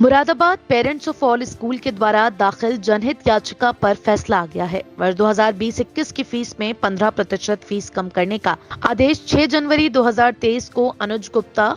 Moradabad parents of all school के द्वारा दाखिल जनहित याचिका पर फैसला आ गया है। वर्ष 2020-21 की फीस में 15% फीस कम करने का आदेश 6 जनवरी 2023 को Anuj Gupta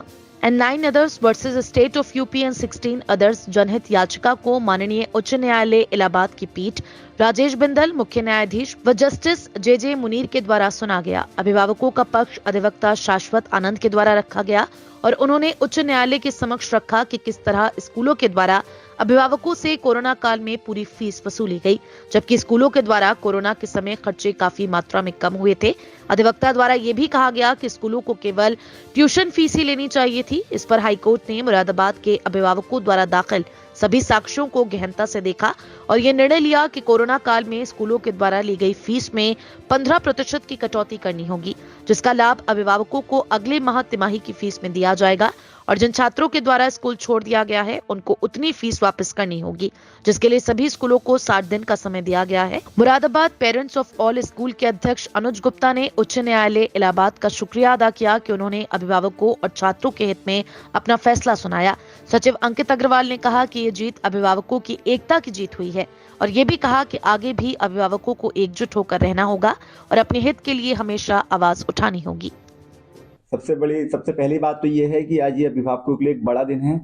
and 9 others versus state of UP and 16 others जनहित याचिका को माननीय उच्च न्यायालय इलाहाबाद की पीठ राजेश बिंदल, मुख्य न्यायाधीश व जस्टिस जे मुनीर के द्वारा सुना गया। अभिभावकों का पक्ष अधिवक्ता शाश्वत आनंद के द्वारा रखा गया और उन्होंने उच्च न्यायालय के समक्ष रखा कि किस तरह स्कूलों के द्वारा अभिभावकों से कोरोना काल में पूरी फीस वसूली गई, जबकि स्कूलों के द्वारा कोरोना के समय खर्चे काफी मात्रा में कम हुए थे। अधिवक्ता द्वारा यह भी कहा गया कि स्कूलों को केवल ट्यूशन फीस ही लेनी चाहिए थी। इस पर हाईकोर्ट ने मुरादाबाद के अभिभावकों द्वारा दाखिल सभी साक्ष्यों को गहनता से देखा और यह निर्णय लिया कि कोरोना काल में स्कूलों के द्वारा ली गई फीस में 15% की कटौती करनी होगी, जिसका लाभ अभिभावकों को अगले माह तिमाही की फीस में दिया जाएगा और जिन छात्रों के द्वारा स्कूल छोड़ दिया गया है उनको उतनी फीस वापस करनी होगी, जिसके लिए सभी स्कूलों को 60 दिन का समय दिया गया है। Moradabad parents of all school के अध्यक्ष अनुज गुप्ता ने उच्च न्यायालय इलाहाबाद का शुक्रिया अदा किया कि उन्होंने अभिभावकों और छात्रों के हित में अपना फैसला सुनाया। सचिव अंकित अग्रवाल ने कहा कि ये जीत अभिभावकों की एकता की जीत हुई है और ये भी कहा कि आगे भी अभिभावकों को एकजुट होकर रहना होगा और अपने हित के लिए हमेशा आवाज उठानी होगी। सबसे पहली बात तो ये है कि आज ये अभिभावकों के लिए एक बड़ा दिन है,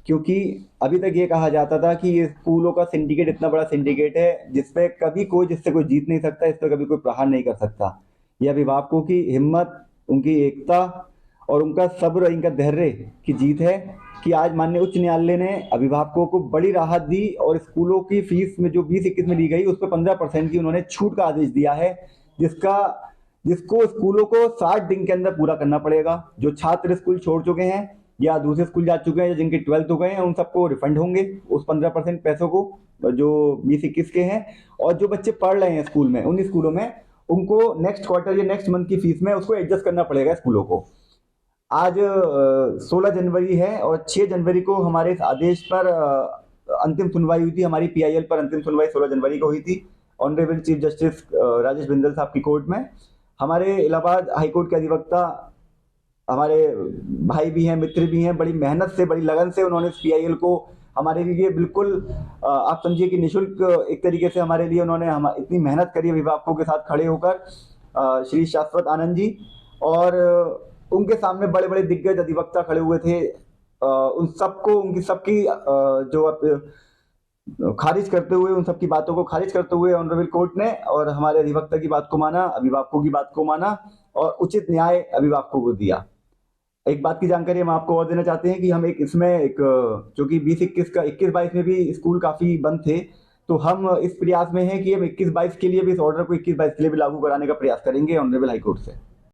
क्योंकि अभी तक ये कहा जाता था कि ये स्कूलों का सिंडिकेट इतना बड़ा सिंडिकेट है जिससे कोई जीत नहीं सकता, इस पर कभी कोई प्रहार नहीं कर सकता। ये अभिभावकों की हिम्मत, उनकी एकता और उनका सब्र, इनका धैर्य की जीत है कि आज माननीय उच्च न्यायालय ने अभिभावकों को बड़ी राहत दी और स्कूलों की फीस में जो 20-21 में ली गई उस पर 15% की उन्होंने छूट का आदेश दिया है, जिसको स्कूलों को 60 दिन के अंदर पूरा करना पड़ेगा। जो छात्र स्कूल छोड़ चुके हैं या दूसरे स्कूल जा चुके हैं या जिनके 12th हो गए हैं, उन सबको रिफंड होंगे उस 15% पैसों को जो 20-21 के हैं। और जो बच्चे पढ़ रहे हैं स्कूल में, उन स्कूलों में उनको नेक्स्ट क्वार्टर या नेक्स्ट मंथ की फीस में उसको एडजस्ट करना पड़ेगा स्कूलों को। आज 16 जनवरी है और 6 जनवरी को हमारे इस आदेश पर अंतिम सुनवाई हुई थी। हमारी PIL पर अंतिम सुनवाई 16 जनवरी को हुई थी honourable chief justice Rajesh Bindal साहब की कोर्ट में। हमारे इलाहाबाद हाईकोर्ट के अधिवक्ता हमारे भाई भी हैं, मित्र भी हैं, बड़ी मेहनत से, बड़ी लगन से उन्होंने इस PIL को हमारे लिए बिल्कुल आप समझिए कि निःशुल्क एक तरीके से हमारे लिए उन्होंने इतनी मेहनत करी अभिभावकों के साथ खड़े होकर। श्री शाश्वत आनंद जी और उनके सामने बड़े बड़े दिग्गज अधिवक्ता खड़े हुए थे। उन सबको, उनकी सबकी जो खारिज करते हुए, उन सबकी बातों को खारिज करते हुए ऑनरेबल कोर्ट ने और हमारे अधिवक्ता की बात को माना, अभिभावकों की बात को माना और उचित न्याय अभिभावकों को दिया। एक बात की जानकारी हम आपको और देना चाहते हैं कि हम चूंकि 21-22 में भी स्कूल काफी बंद थे, तो हम इस प्रयास में हैं कि हम 21-22 के लिए भी इस ऑर्डर को 21-22 के लिए भी लागू कराने का प्रयास करेंगे ऑनरेबल हाईकोर्ट से।